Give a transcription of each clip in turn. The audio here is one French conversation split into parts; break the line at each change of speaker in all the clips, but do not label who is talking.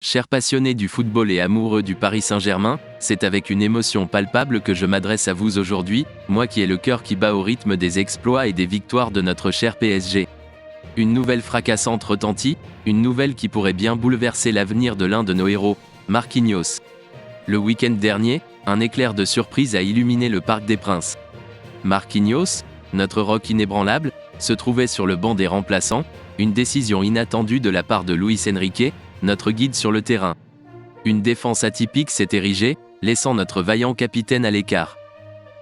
Chers passionnés du football et amoureux du Paris Saint-Germain, c'est avec une émotion palpable que je m'adresse à vous aujourd'hui, moi qui ai le cœur qui bat au rythme des exploits et des victoires de notre cher PSG. Une nouvelle fracassante retentit, une nouvelle qui pourrait bien bouleverser l'avenir de l'un de nos héros, Marquinhos. Le week-end dernier, un éclair de surprise a illuminé le Parc des Princes. Marquinhos, notre roc inébranlable, se trouvait sur le banc des remplaçants, une décision inattendue de la part de Luis Enrique, notre guide sur le terrain. Une défense atypique s'est érigée, laissant notre vaillant capitaine à l'écart.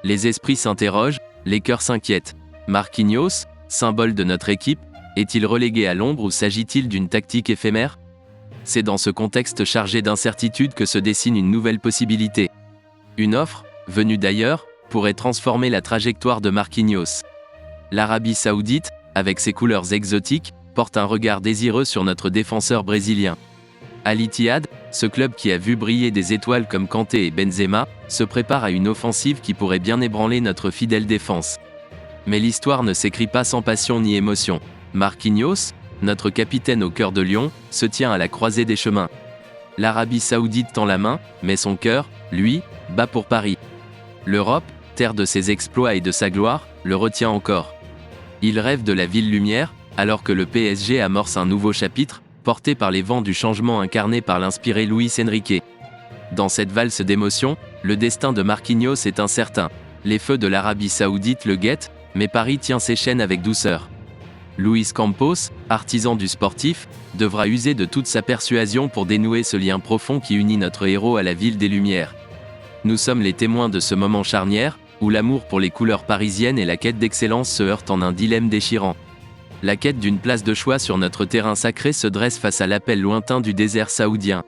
Les esprits s'interrogent, les cœurs s'inquiètent. Marquinhos, symbole de notre équipe, est-il relégué à l'ombre ou s'agit-il d'une tactique éphémère ? C'est dans ce contexte chargé d'incertitude que se dessine une nouvelle possibilité. Une offre, venue d'ailleurs, pourrait transformer la trajectoire de Marquinhos. L'Arabie Saoudite, avec ses couleurs exotiques, porte un regard désireux sur notre défenseur brésilien. Al Ittihad, ce club qui a vu briller des étoiles comme Kanté et Benzema, se prépare à une offensive qui pourrait bien ébranler notre fidèle défense. Mais l'histoire ne s'écrit pas sans passion ni émotion. Marquinhos, notre capitaine au cœur de lion, se tient à la croisée des chemins. L'Arabie Saoudite tend la main, mais son cœur, lui, bat pour Paris. L'Europe, terre de ses exploits et de sa gloire, le retient encore. Il rêve de la ville lumière, alors que le PSG amorce un nouveau chapitre, porté par les vents du changement incarné par l'inspiré Luis Enrique. Dans cette valse d'émotions, le destin de Marquinhos est incertain. Les feux de l'Arabie Saoudite le guettent, mais Paris tient ses chaînes avec douceur. Luis Campos, artisan du sportif, devra user de toute sa persuasion pour dénouer ce lien profond qui unit notre héros à la ville des Lumières. Nous sommes les témoins de ce moment charnière, où l'amour pour les couleurs parisiennes et la quête d'excellence se heurtent en un dilemme déchirant. La quête d'une place de choix sur notre terrain sacré se dresse face à l'appel lointain du désert saoudien.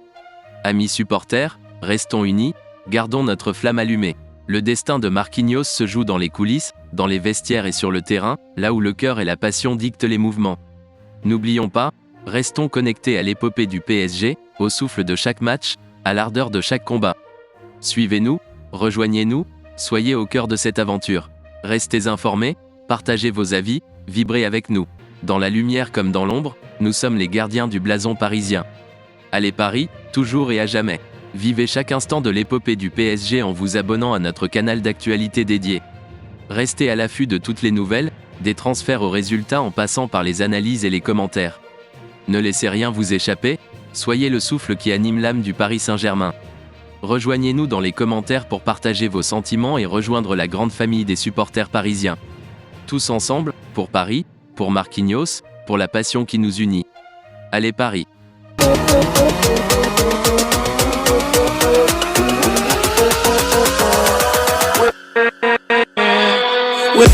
Amis supporters, restons unis, gardons notre flamme allumée. Le destin de Marquinhos se joue dans les coulisses, dans les vestiaires et sur le terrain, là où le cœur et la passion dictent les mouvements. N'oublions pas, restons connectés à l'épopée du PSG, au souffle de chaque match, à l'ardeur de chaque combat. Suivez-nous, rejoignez-nous, soyez au cœur de cette aventure. Restez informés, partagez vos avis, vibrez avec nous. Dans la lumière comme dans l'ombre, nous sommes les gardiens du blason parisien. Allez Paris, toujours et à jamais. Vivez chaque instant de l'épopée du PSG en vous abonnant à notre canal d'actualité dédié. Restez à l'affût de toutes les nouvelles, des transferts aux résultats en passant par les analyses et les commentaires. Ne laissez rien vous échapper, soyez le souffle qui anime l'âme du Paris Saint-Germain. Rejoignez-nous dans les commentaires pour partager vos sentiments et rejoindre la grande famille des supporters parisiens. Tous ensemble, pour Paris, pour Marquinhos, pour la passion qui nous unit. Allez Paris!
With